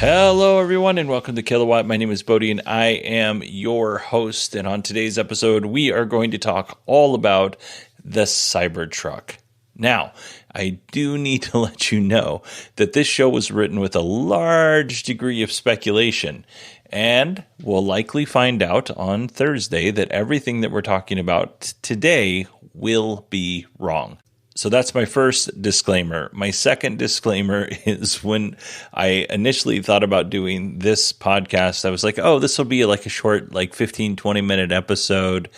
Hello, everyone, and welcome to Kilowatt. My name is Bodie, and I am your host. And on today's episode, we are going to talk all about the Cybertruck. Now, I do need to let you know that this show was written with a large degree of speculation, and we'll likely find out on Thursday that everything that we're talking about today will be wrong. So that's my first disclaimer. My second disclaimer is when I initially thought about doing this podcast, I was like, oh, this will be like a short, 15, 20-minute episode.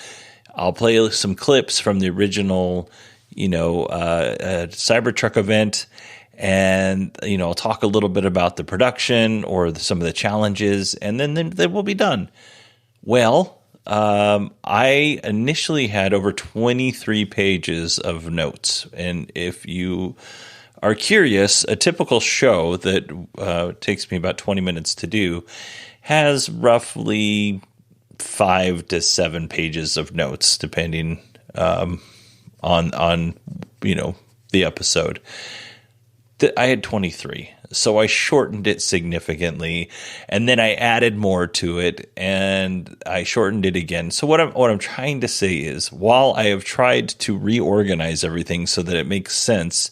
I'll play some clips from the original, Cybertruck event. And, I'll talk a little bit about the production or some of the challenges, and then we'll be done. Well, I initially had over 23 pages of notes. And if you are curious, a typical show that takes me about 20 minutes to do has roughly 5 to 7 pages of notes, depending on the episode. I had 23. So I shortened it significantly, and then I added more to it, and I shortened it again. So what I'm trying to say is, while I have tried to reorganize everything so that it makes sense,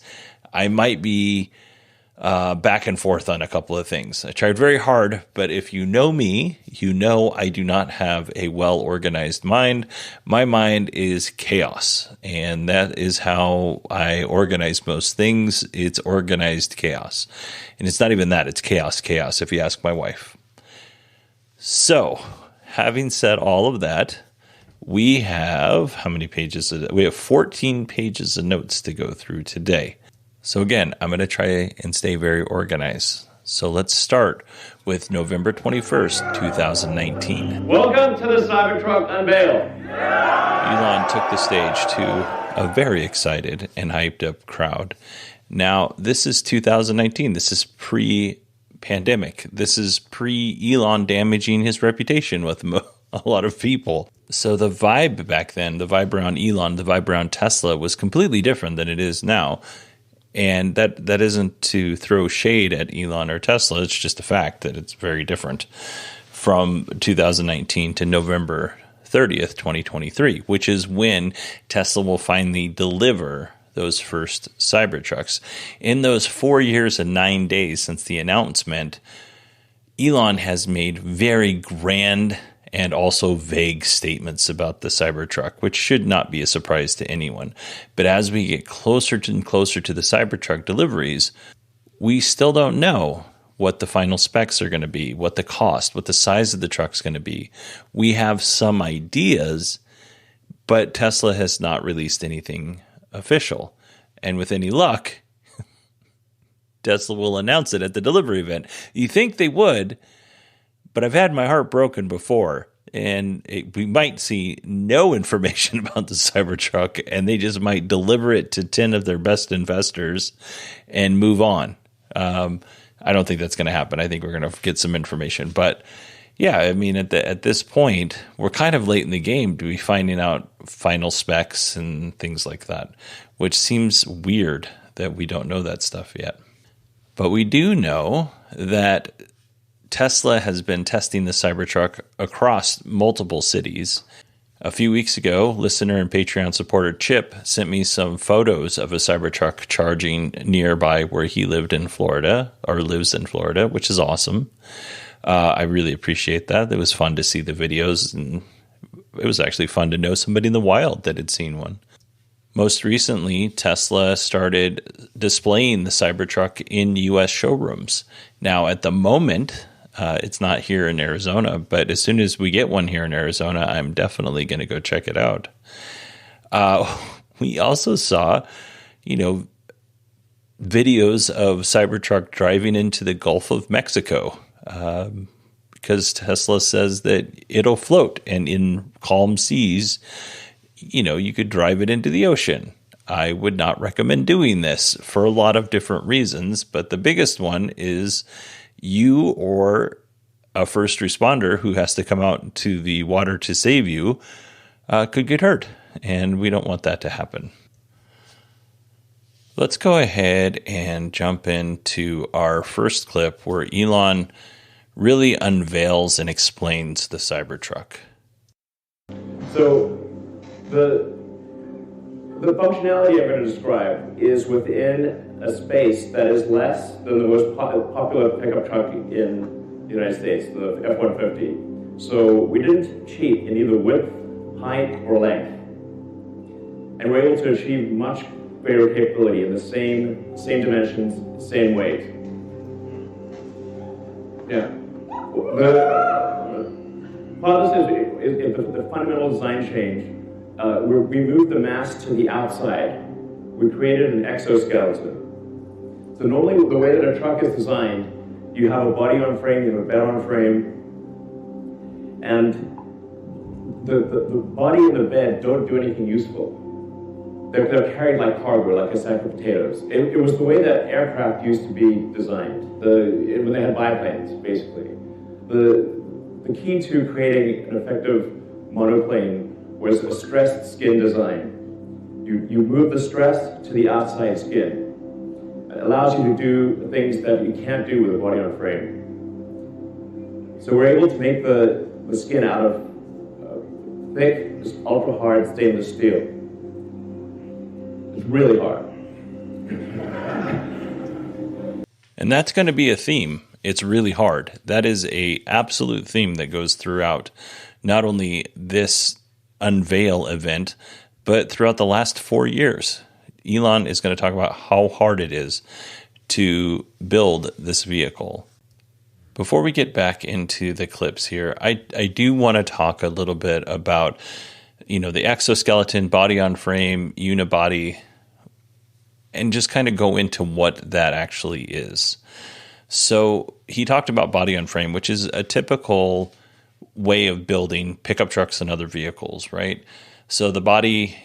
I might be back and forth on a couple of things. I tried very hard, but if you know me, you know I do not have a well-organized mind. My mind is chaos, and that is how I organize most things. It's organized chaos. And it's not even that, it's chaos, if you ask my wife. So, having said all of that, we have, how many pages? We have 14 pages of notes to go through today. So again, I'm going to try and stay very organized. So let's start with November 21st, 2019. Welcome to the Cybertruck unveil. Elon took the stage to a very excited and hyped up crowd. Now, this is 2019. This is pre-pandemic. This is pre-Elon damaging his reputation with a lot of people. So the vibe back then, the vibe around Elon, the vibe around Tesla was completely different than it is now. And that isn't to throw shade at Elon or Tesla. It's just a fact that it's very different from 2019 to November 30th, 2023, which is when Tesla will finally deliver those first Cybertrucks. In those 4 years and 9 days since the announcement, Elon has made very grand and also vague statements about the Cybertruck, which should not be a surprise to anyone. But as we get closer and closer to the Cybertruck deliveries, we still don't know what the final specs are going to be, what the cost, what the size of the truck's going to be. We have some ideas, but Tesla has not released anything official. And with any luck, Tesla will announce it at the delivery event. You think they would, but I've had my heart broken before, and we might see no information about the Cybertruck, and they just might deliver it to 10 of their best investors and move on. I don't think that's going to happen. I think we're going to get some information. But, yeah, I mean, at this point, we're kind of late in the game to be finding out final specs and things like that, which seems weird that we don't know that stuff yet. But we do know that Tesla has been testing the Cybertruck across multiple cities. A few weeks ago, listener and Patreon supporter Chip sent me some photos of a Cybertruck charging nearby where he lived in Florida, or lives in Florida, which is awesome. I really appreciate that. It was fun to see the videos, and it was actually fun to know somebody in the wild that had seen one. Most recently, Tesla started displaying the Cybertruck in U.S. showrooms. Now, at the moment, it's not here in Arizona, but as soon as we get one here in Arizona, I'm definitely going to go check it out. We also saw, videos of Cybertruck driving into the Gulf of Mexico because Tesla says that it'll float, and in calm seas, you could drive it into the ocean. I would not recommend doing this for a lot of different reasons, but the biggest one is you or a first responder who has to come out to the water to save you could get hurt, and we don't want that to happen. Let's go ahead and jump into our first clip where Elon really unveils and explains the Cybertruck. So the functionality I'm going to describe is within a space that is less than the most popular pickup truck in the United States, the F-150. So we didn't cheat in either width, height, or length. And we're able to achieve much greater capability in the same dimensions, same weight. Yeah. Part of this is the fundamental design change. We moved the mass to the outside. We created an exoskeleton. So normally the way that a truck is designed, you have a body on frame, you have a bed on frame, and the body and the bed don't do anything useful. They're carried like cargo, like a sack of potatoes. It was the way that aircraft used to be designed, when they had biplanes, basically. The key to creating an effective monoplane was a stressed skin design. You move the stress to the outside skin. It allows you to do things that you can't do with a body on frame. So we're able to make the skin out of thick, ultra-hard stainless steel. It's really hard. And that's going to be a theme. It's really hard. That is a absolute theme that goes throughout not only this unveil event, but throughout the last 4 years. Elon is going to talk about how hard it is to build this vehicle. Before we get back into the clips here, I do want to talk a little bit about, the exoskeleton, body on frame, unibody, and just kind of go into what that actually is. So he talked about body on frame, which is a typical way of building pickup trucks and other vehicles, right? So the body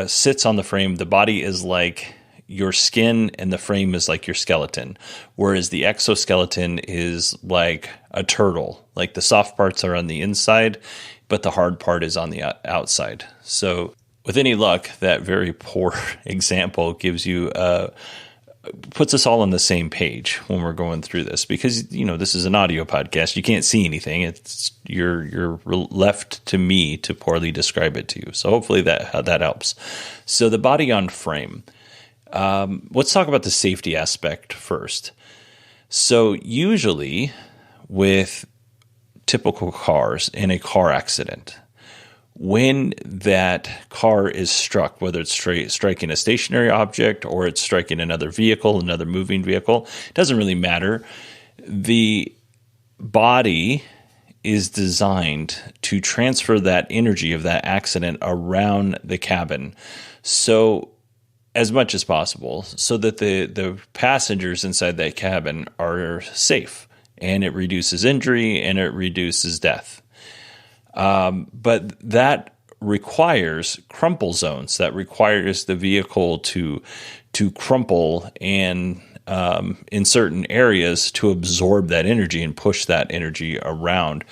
sits on the frame. The body is like your skin and the frame is like your skeleton, whereas the exoskeleton is like a turtle. Like the soft parts are on the inside, but the hard part is on the outside. So with any luck, that very poor example gives you puts us all on the same page when we're going through this, because this is an audio podcast. You can't see anything. It's you're left to me to poorly describe it to you. So hopefully that helps. So the body on frame. Let's talk about the safety aspect first. So usually with typical cars in a car accident, when that car is struck, whether it's striking a stationary object or it's striking another vehicle, another moving vehicle, it doesn't really matter. The body is designed to transfer that energy of that accident around the cabin, so as much as possible, so that the passengers inside that cabin are safe, and it reduces injury and it reduces death. But that requires crumple zones. That requires the vehicle to crumple and in certain areas to absorb that energy and push that energy around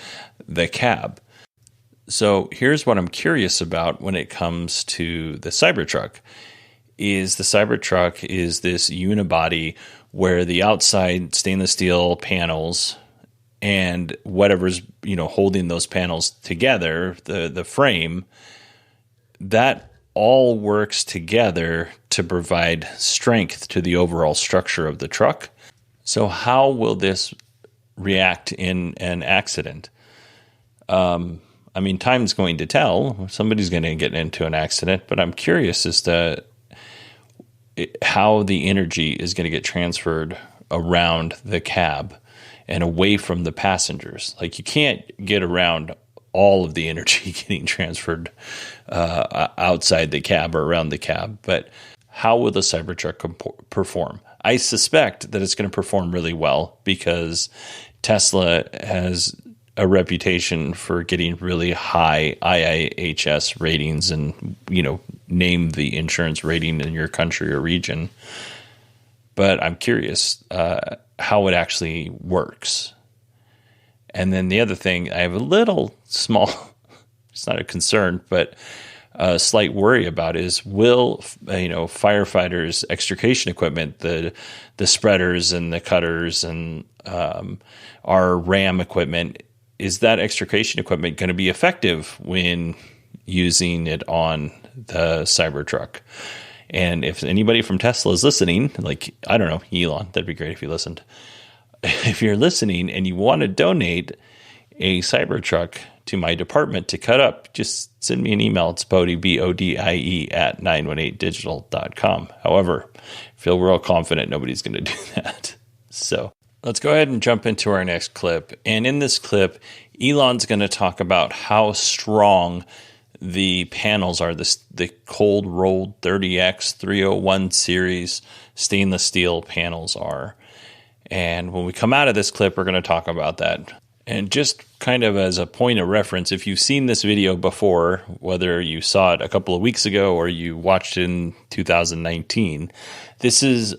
the cab. So here's what I'm curious about when it comes to the Cybertruck. The Cybertruck is this unibody where the outside stainless steel panels and whatever's holding those panels together, the frame, that all works together to provide strength to the overall structure of the truck. So how will this react in an accident? Time's going to tell. Somebody's going to get into an accident, but I'm curious as to how the energy is going to get transferred around the cab and away from the passengers. Like, you can't get around all of the energy getting transferred outside the cab or around the cab. But how will the Cybertruck perform? I suspect that it's going to perform really well, because Tesla has a reputation for getting really high IIHS ratings and, name the insurance rating in your country or region. But I'm curious how it actually works. And then the other thing, I have a little small, it's not a concern, but a slight worry about is, will firefighters' extrication equipment, the spreaders and the cutters and our RAM equipment, is that extrication equipment going to be effective when using it on the Cybertruck? And if anybody from Tesla is listening, like, I don't know, Elon, that'd be great if you listened. If you're listening and you want to donate a Cybertruck to my department to cut up, just send me an email. It's Bodie, BODIE at 918digital.com. However, I feel real confident nobody's going to do that. So let's go ahead and jump into our next clip. And in this clip, Elon's going to talk about how strong the panels are, the cold rolled 30X 301 series stainless steel panels are. And when we come out of this clip, we're going to talk about that. And just kind of as a point of reference, if you've seen this video before, whether you saw it a couple of weeks ago or you watched it in 2019, this is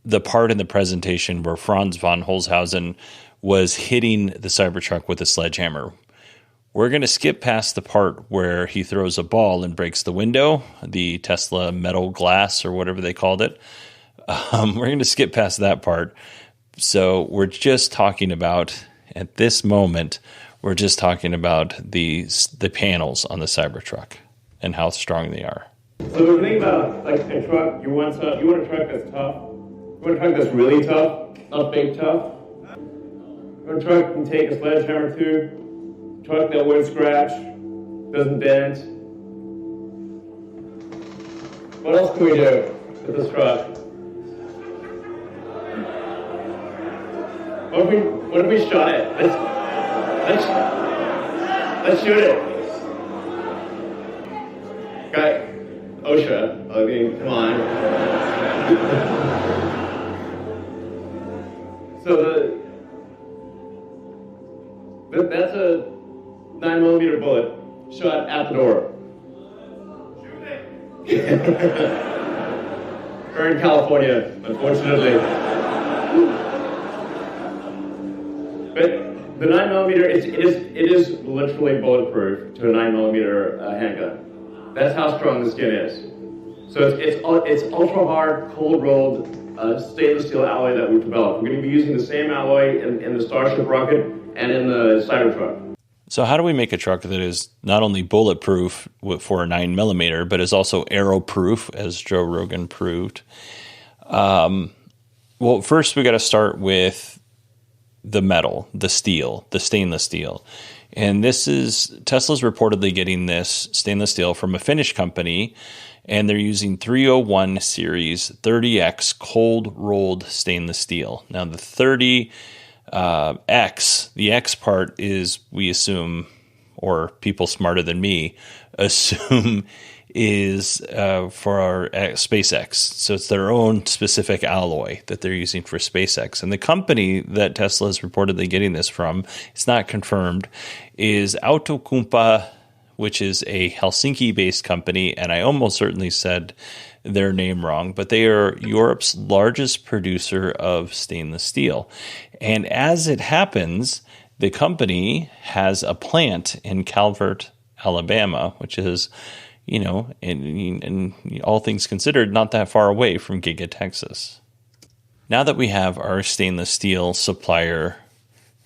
the part in the presentation where Franz von Holzhausen was hitting the Cybertruck with a sledgehammer. We're going to skip past the part where he throws a ball and breaks the window, the Tesla metal glass or whatever they called it. We're going to skip past that part. So we're just talking about, at this moment, we're just talking about the panels on the Cybertruck and how strong they are. So the thing about like a truck, you want a truck that's tough. You want a truck that's really tough, not fake tough. You want a truck that can take a sledgehammer to. Truck that won't scratch, doesn't bend. What else can we do with this truck? What if we shot it? Let's shoot it. Guy, OSHA, I mean, come on. So that's a 9mm bullet shot at the door. We're in California, unfortunately. But the 9mm, it is literally bulletproof to a 9mm handgun. That's how strong the skin is. So it's ultra hard, cold rolled stainless steel alloy that we've developed. We're going to be using the same alloy in the Starship rocket and in the Cybertruck. So how do we make a truck that is not only bulletproof for a 9mm, but is also arrow-proof, as Joe Rogan proved? Well, first we got to start with the metal, the steel, the stainless steel. And Tesla's reportedly getting this stainless steel from a Finnish company, and they're using 301 series 30X cold rolled stainless steel. Now the 30 X, the X part is, we assume, or people smarter than me assume, is for our SpaceX. So it's their own specific alloy that they're using for SpaceX. And the company that Tesla is reportedly getting this from, it's not confirmed, is Outokumpu, which is a Helsinki-based company. And I almost certainly said their name wrong, but they are Europe's largest producer of stainless steel. And as it happens, the company has a plant in Calvert, Alabama, which is, in all things considered, not that far away from Giga, Texas. Now that we have our stainless steel supplier,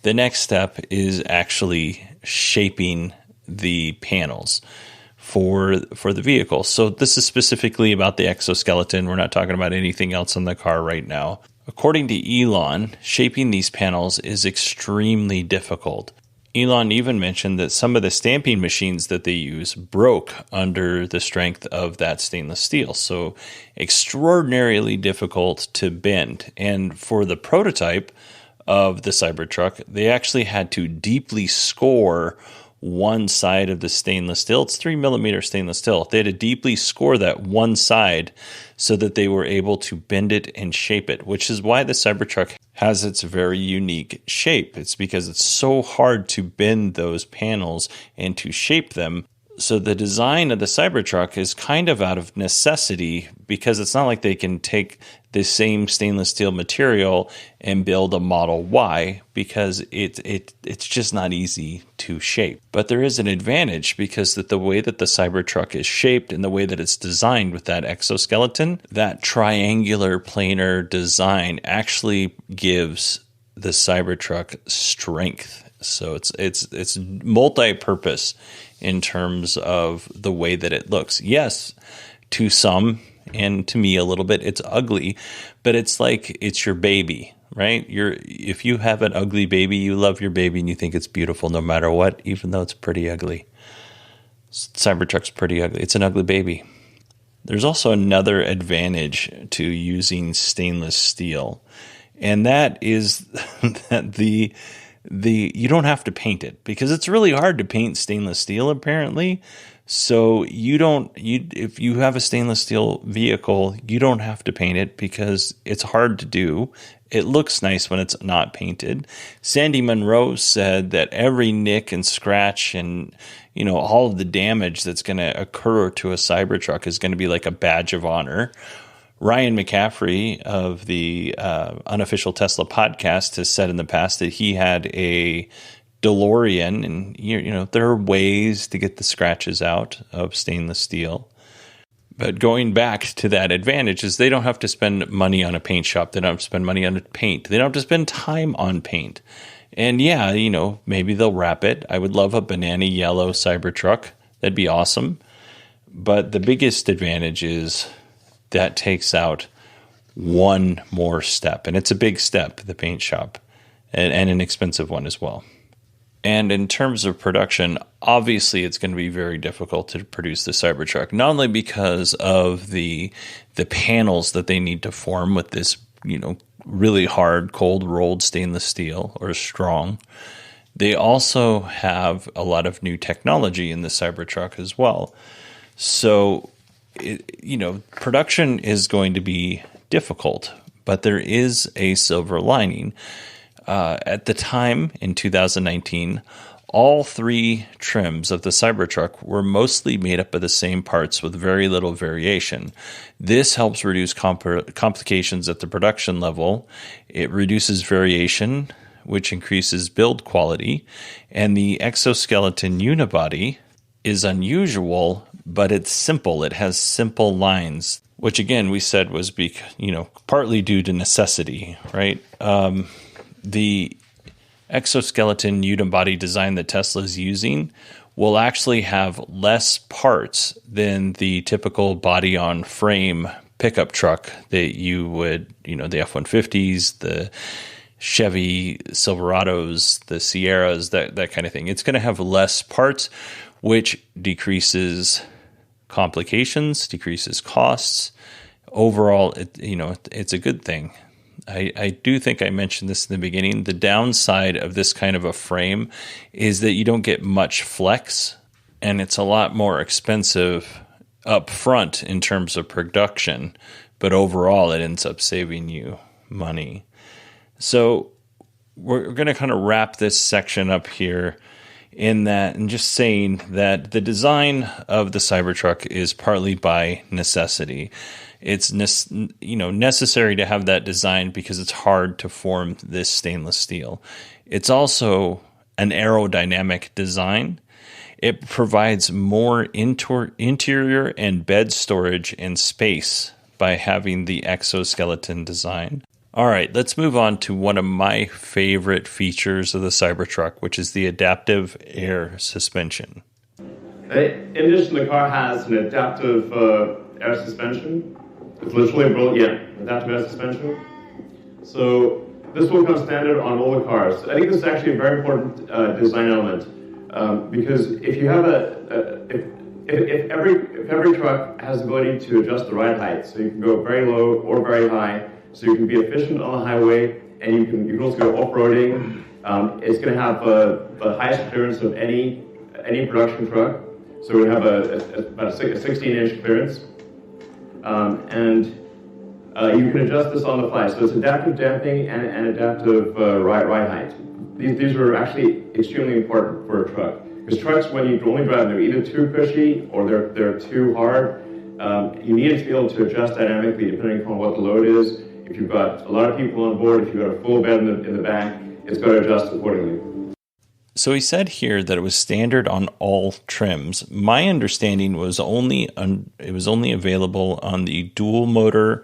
the next step is actually shaping the panels for the vehicle. So this is specifically about the exoskeleton. We're not talking about anything else in the car right now. According to Elon, shaping these panels is extremely difficult. Elon even mentioned that some of the stamping machines that they use broke under the strength of that stainless steel. So extraordinarily difficult to bend. And for the prototype of the Cybertruck, they actually had to deeply score one side of the stainless steel. It's 3mm stainless steel. They had to deeply score that one side so that they were able to bend it and shape it, which is why the Cybertruck has its very unique shape. It's because it's so hard to bend those panels and to shape them So the design of the Cybertruck is kind of out of necessity because it's not like they can take the same stainless steel material and build a Model Y because it's just not easy to shape. But there is an advantage because the way that the Cybertruck is shaped and the way that it's designed with that exoskeleton, that triangular planar design actually gives the Cybertruck strength. So it's multi-purpose in terms of the way that it looks. Yes, to some and to me a little bit, it's ugly, but it's like it's your baby, right? If you have an ugly baby, you love your baby and you think it's beautiful no matter what, even though it's pretty ugly. Cybertruck's pretty ugly. It's an ugly baby. There's also another advantage to using stainless steel, and that is that you don't have to paint it because it's really hard to paint stainless steel apparently. So if you have a stainless steel vehicle, you don't have to paint it because it's hard to do. It looks nice when it's not painted. Sandy Munro said that every nick and scratch and all of the damage that's going to occur to a Cybertruck is going to be like a badge of honor. Ryan McCaffrey of the Unofficial Tesla podcast has said in the past that he had a DeLorean, and there are ways to get the scratches out of stainless steel. But going back to that advantage is they don't have to spend money on a paint shop. They don't have to spend money on paint. They don't have to spend time on paint. And yeah, maybe they'll wrap it. I would love a banana yellow Cybertruck. That'd be awesome. But the biggest advantage is that takes out one more step. And it's a big step, the paint shop, and an expensive one as well. And in terms of production, obviously it's going to be very difficult to produce the Cybertruck, not only because of the panels that they need to form with this, really hard, cold rolled stainless steel or strong. They also have a lot of new technology in the Cybertruck as well. So, production is going to be difficult, but there is a silver lining. At the time, in 2019, all three trims of the Cybertruck were mostly made up of the same parts with very little variation. This helps reduce complications at the production level. It reduces variation, which increases build quality. And the exoskeleton unibody is unusual, but it's simple. It has simple lines, which again, we said was partly due to necessity, right? The exoskeleton unibody design that Tesla is using will actually have less parts than the typical body-on-frame pickup truck that you would, the F-150s, the Chevy Silverados, the Sierras, that kind of thing. It's going to have less parts, which decreases complications, decreases costs. Overall, it's a good thing. I do think I mentioned this in the beginning. The downside of this kind of a frame is that you don't get much flex, and it's a lot more expensive up front in terms of production, but overall it ends up saving you money. So we're going to kind of wrap this section up here in that, and just saying that the design of the Cybertruck is partly by necessity. It's necessary to have that design because it's hard to form this stainless steel. It's also an aerodynamic design. It provides more interior and bed storage and space by having the exoskeleton design. All right, let's move on to one of my favorite features of the Cybertruck, which is the adaptive air suspension. In addition, the car has an adaptive air suspension. It's literally adaptive air suspension. So this will come standard on all the cars. I think this is actually a very important design element because if you have if every truck has the ability to adjust the ride height, so you can go very low or very high, so you can be efficient on the highway, and you can also go off-roading. It's going to have the highest clearance of any production truck. So we have about a 16-inch clearance. And you can adjust this on the fly. So it's adaptive damping and adaptive ride height. These are actually extremely important for a truck. Because trucks, when you only drive them, they're either too cushy or they're too hard. You need it to be able to adjust dynamically depending upon what the load is. If you've got a lot of people on board, if you've got a full bed in the back, it's got to adjust accordingly. So he said here that it was standard on all trims. My understanding was it was only available on the dual motor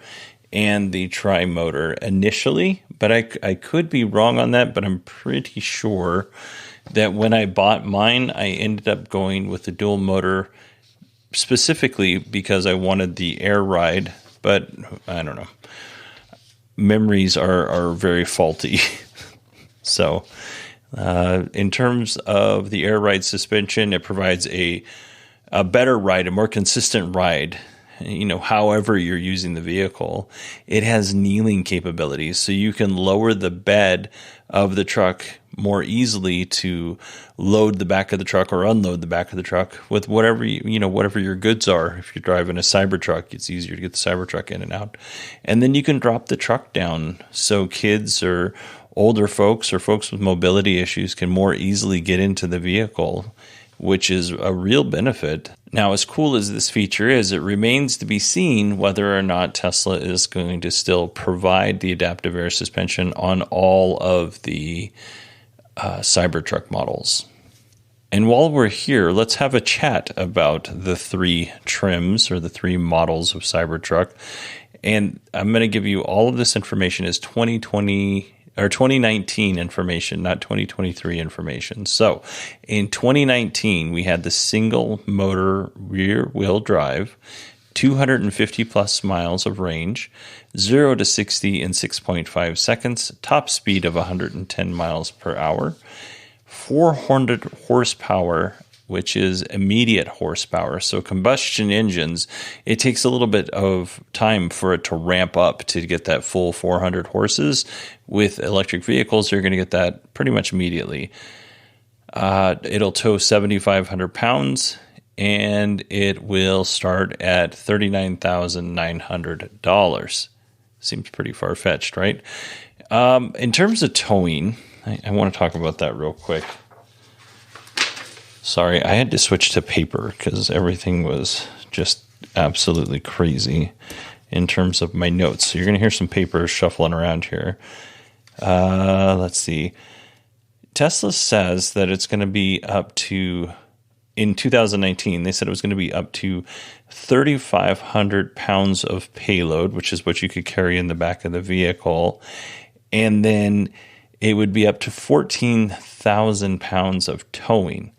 and the tri-motor initially, but I could be wrong on that, but I'm pretty sure that when I bought mine, I ended up going with the dual motor specifically because I wanted the air ride, but I don't know. Memories are very faulty. So in terms of the air ride suspension, it provides a better ride, a more consistent ride, however you're using the vehicle. It has kneeling capabilities, so you can lower the bed of the truck more easily to load the back of the truck or unload the back of the truck with whatever whatever your goods are. If you're driving a Cybertruck, it's easier to get the Cybertruck in and out. And then you can drop the truck down so kids or older folks or folks with mobility issues can more easily get into the vehicle, which is a real benefit. Now, as cool as this feature is, it remains to be seen whether or not Tesla is going to still provide the adaptive air suspension on all of the Cybertruck models. And while we're here, let's have a chat about the three trims or the three models of Cybertruck. And I'm going to give you all of this information as 2020 or 2019 information, not 2023 information. So in 2019, we had the single motor rear wheel drive, 250 plus miles of range, 0 to 60 in 6.5 seconds, top speed of 110 miles per hour, 400 horsepower, which is immediate horsepower. So combustion engines, it takes a little bit of time for it to ramp up to get that full 400 horses. With electric vehicles, you're going to get that pretty much immediately. It'll tow 7,500 pounds, and it will start at $39,900. Seems pretty far-fetched, right? In terms of towing, I want to talk about that real quick. Sorry, I had to switch to paper because everything was just absolutely crazy in terms of my notes. So you're going to hear some paper shuffling around here. Let's see. Tesla says that it's going to be up to, in 2019, they said it was going to be up to 3,500 pounds of payload, which is what you could carry in the back of the vehicle. And then it would be up to 14,000 pounds of towing.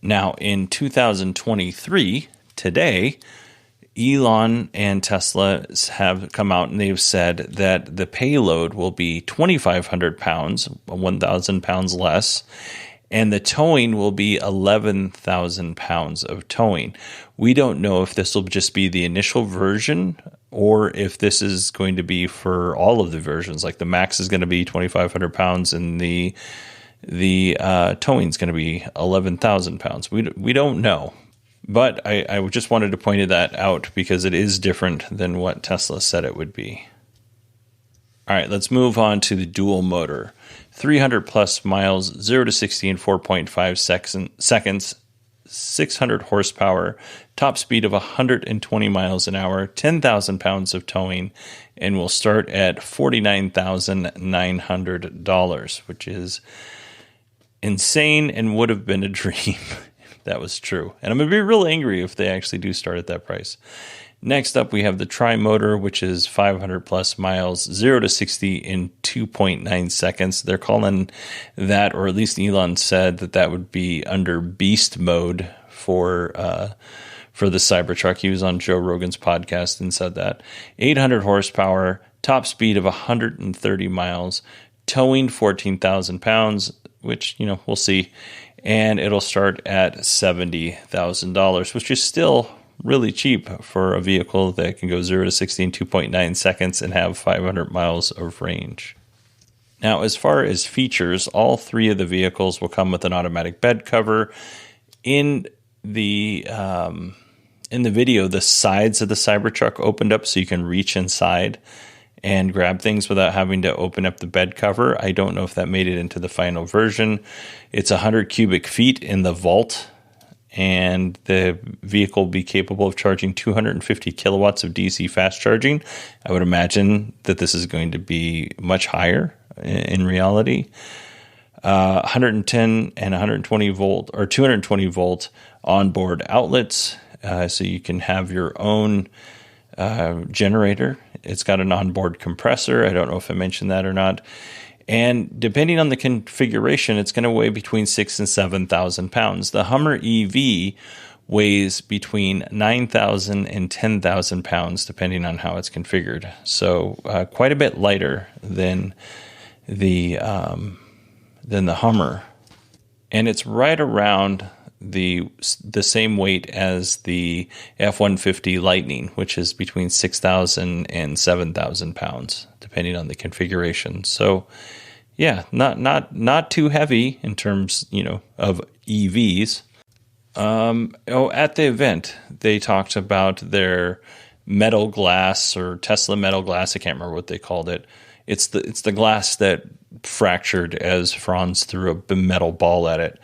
Now, in 2023, today, Elon and Tesla have come out and they've said that the payload will be 2,500 pounds, 1,000 pounds less, and the towing will be 11,000 pounds of towing. We don't know if this will just be the initial version or if this is going to be for all of the versions. Like the max is going to be 2,500 pounds and the towing is going to be 11,000 pounds. We don't know. But I just wanted to point that out because it is different than what Tesla said it would be. All right, let's move on to the dual motor. 300 plus miles, 0 to 60 in 4.5 seconds, 600 horsepower, top speed of 120 miles an hour, 10,000 pounds of towing, and will start at $49,900, which is insane and would have been a dream. That was true. And I'm going to be real angry if they actually do start at that price. Next up, we have the tri-motor, which is 500 plus miles, 0 to 60 in 2.9 seconds. They're calling that, or at least Elon said that would be under beast mode for the Cybertruck. He was on Joe Rogan's podcast and said that. 800 horsepower, top speed of 130 miles, towing 14,000 pounds, which, we'll see. And it'll start at $70,000, which is still really cheap for a vehicle that can go 0 to 60 in 2.9 seconds and have 500 miles of range. Now, as far as features, all three of the vehicles will come with an automatic bed cover. In the video, the sides of the Cybertruck opened up so you can reach inside. and grab things without having to open up the bed cover. I don't know if that made it into the final version. It's 100 cubic feet in the vault, and the vehicle will be capable of charging 250 kilowatts of DC fast charging. I would imagine that this is going to be much higher in reality. 110 and 120 volt or 220 volt onboard outlets, so you can have your own generator. It's got an onboard compressor. I don't know if I mentioned that or not. And depending on the configuration, it's going to weigh between 6,000 and 7,000 pounds. The Hummer EV weighs between 9,000 and 10,000 pounds, depending on how it's configured. So quite a bit lighter than the Hummer, and it's right around the same weight as the F-150 Lightning, which is between 6,000 and 7,000 pounds, depending on the configuration. So, yeah, not too heavy in terms, of EVs. At the event, they talked about their metal glass or Tesla metal glass. I can't remember what they called it. It's the glass that fractured as Franz threw a metal ball at it.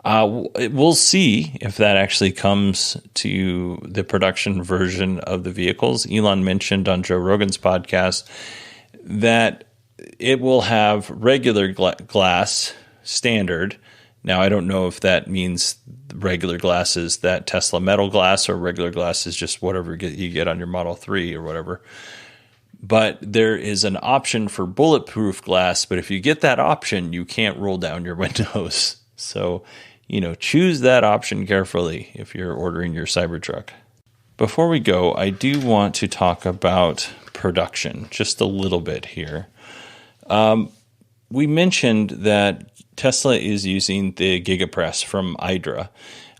We'll see if that actually comes to the production version of the vehicles. Elon mentioned on Joe Rogan's podcast that it will have regular glass standard. Now, I don't know if that means regular glass is that Tesla metal glass or regular glass is just whatever you get on your Model 3 or whatever. But there is an option for bulletproof glass, but if you get that option, you can't roll down your windows. So, choose that option carefully if you're ordering your Cybertruck. Before we go, I do want to talk about production just a little bit here. We mentioned that Tesla is using the Gigapress from Hydra.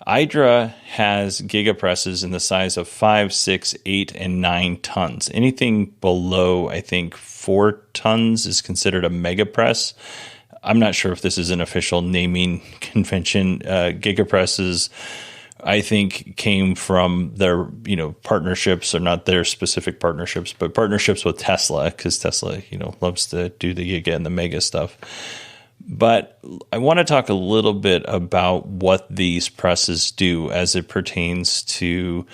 Hydra has gigapresses in the size of 5, 6, 8, and 9 tons. Anything below, I think, 4 tons is considered a megapress. I'm not sure if this is an official naming convention. Gigapresses, I think, came from their, partnerships, or not their specific partnerships, but partnerships with Tesla, because Tesla, loves to do the giga and the mega stuff. But I want to talk a little bit about what these presses do as it pertains to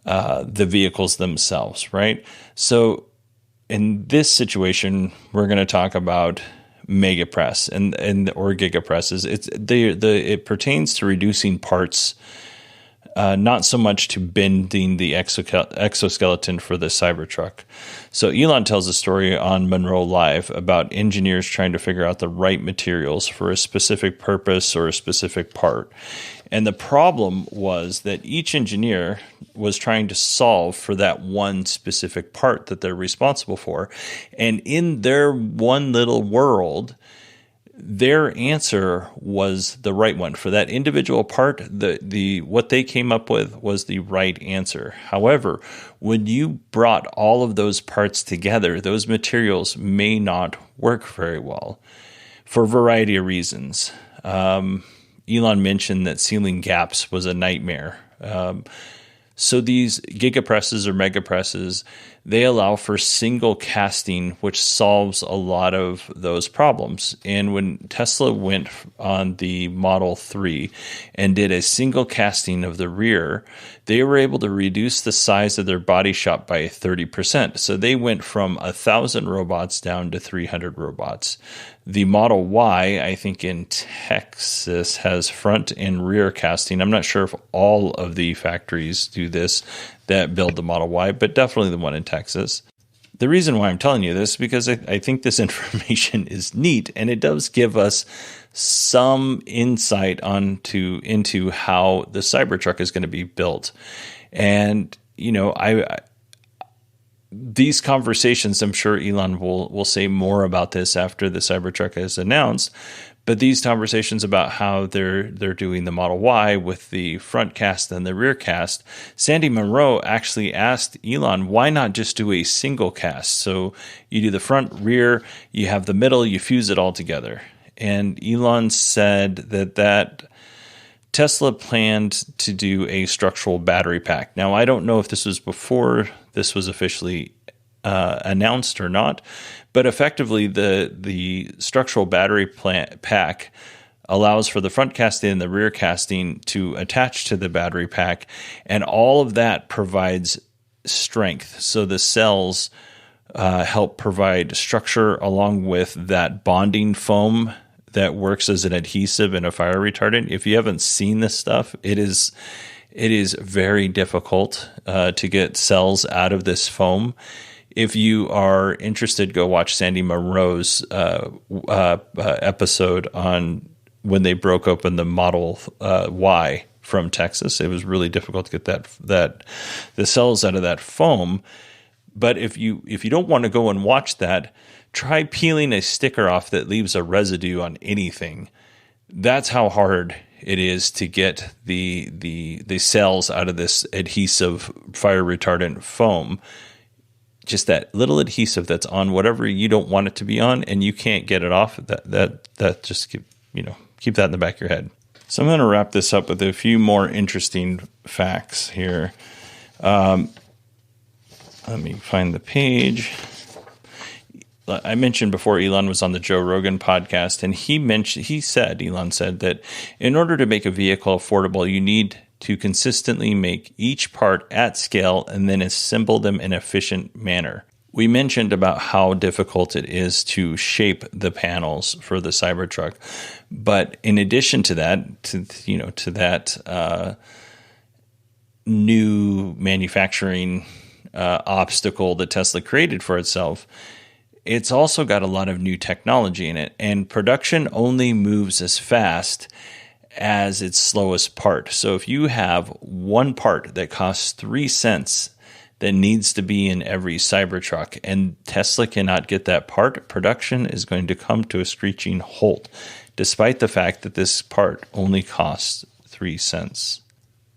the vehicles themselves, right? So in this situation, we're going to talk about mega press and or gigapresses. It pertains to reducing parts, not so much to bending the exoskeleton for the Cybertruck. So Elon tells a story on Munro Live about engineers trying to figure out the right materials for a specific purpose or a specific part. And the problem was that each engineer was trying to solve for that one specific part that they're responsible for. And in their one little world, their answer was the right one. For that individual part, what they came up with was the right answer. However, when you brought all of those parts together, those materials may not work very well for a variety of reasons. Elon mentioned that sealing gaps was a nightmare. So these gigapresses or megapresses, they allow for single casting, which solves a lot of those problems. And when Tesla went on the Model 3 and did a single casting of the rear, they were able to reduce the size of their body shop by 30%. So they went from 1,000 robots down to 300 robots. The Model Y, I think in Texas, has front and rear casting. I'm not sure if all of the factories do this that build the Model Y, but definitely the one in Texas. The reason why I'm telling you this is because I think this information is neat, and it does give us some insight into how the Cybertruck is going to be built. And, these conversations, I'm sure Elon will say more about this after the Cybertruck is announced, but these conversations about how they're doing the Model Y with the front cast and the rear cast, Sandy Munro actually asked Elon, why not just do a single cast? So you do the front, rear, you have the middle, you fuse it all together. And Elon said that Tesla planned to do a structural battery pack. Now, I don't know if this was before this was officially announced or not. But effectively, the structural battery pack allows for the front casting and the rear casting to attach to the battery pack, and all of that provides strength. So the cells help provide structure along with that bonding foam that works as an adhesive and a fire retardant. If you haven't seen this stuff, it is very difficult to get cells out of this foam. If you are interested, go watch Sandy Munro's episode on when they broke open the Model Y from Texas. It was really difficult to get the cells out of that foam. But if you don't want to go and watch that, try peeling a sticker off that leaves a residue on anything. That's how hard it is to get the cells out of this adhesive fire retardant foam. Just that little adhesive that's on whatever you don't want it to be on, and you can't get it off. That just keep that in the back of your head. So I'm going to wrap this up with a few more interesting facts here. Let me find the page. I mentioned before Elon was on the Joe Rogan podcast, and Elon said that in order to make a vehicle affordable, you need to consistently make each part at scale and then assemble them in an efficient manner. We mentioned about how difficult it is to shape the panels for the Cybertruck, but in addition to that, to that new manufacturing obstacle that Tesla created for itself, it's also got a lot of new technology in it, and production only moves as fast as its slowest part. So if you have one part that costs 3 cents that needs to be in every Cybertruck, and Tesla cannot get that part, production is going to come to a screeching halt, despite the fact that this part only costs 3 cents.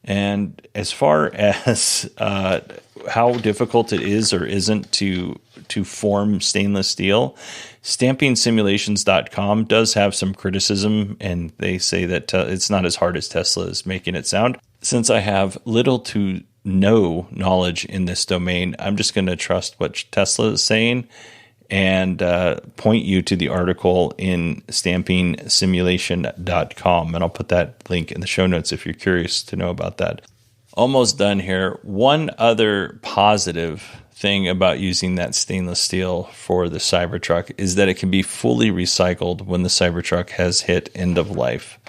And as far as how difficult it is or isn't to form stainless steel, stampingsimulations.com does have some criticism, and they say that it's not as hard as Tesla is making it sound. Since I have little to no knowledge in this domain, I'm just going to trust what Tesla is saying and point you to the article in stampingsimulation.com. And I'll put that link in the show notes if you're curious to know about that. Almost done here. One other positive thing about using that stainless steel for the Cybertruck is that it can be fully recycled when the Cybertruck has hit end of life.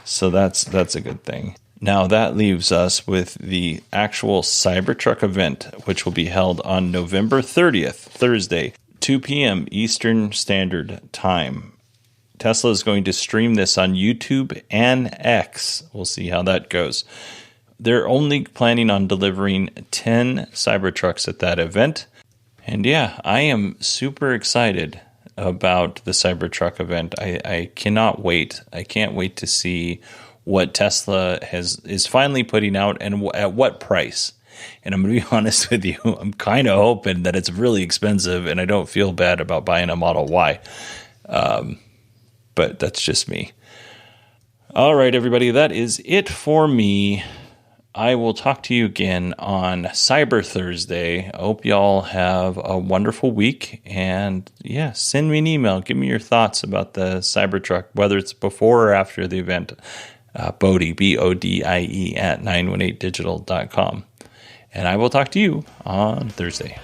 So that's a good thing. Now that leaves us with the actual Cybertruck event, which will be held on November 30th, Thursday, 2 p.m. Eastern Standard Time. Tesla is going to stream this on YouTube and X. We'll see how that goes. They're only planning on delivering 10 Cybertrucks at that event. And yeah, I am super excited about the Cybertruck event. I cannot wait. I can't wait to see what Tesla is finally putting out and at what price. And I'm going to be honest with you, I'm kind of hoping that it's really expensive and I don't feel bad about buying a Model Y. But that's just me. All right, everybody, that is it for me. I will talk to you again on Cyber Thursday. I hope y'all have a wonderful week. And yeah, send me an email. Give me your thoughts about the Cybertruck, whether it's before or after the event. Bodie, BODIE at 918digital.com. And I will talk to you on Thursday.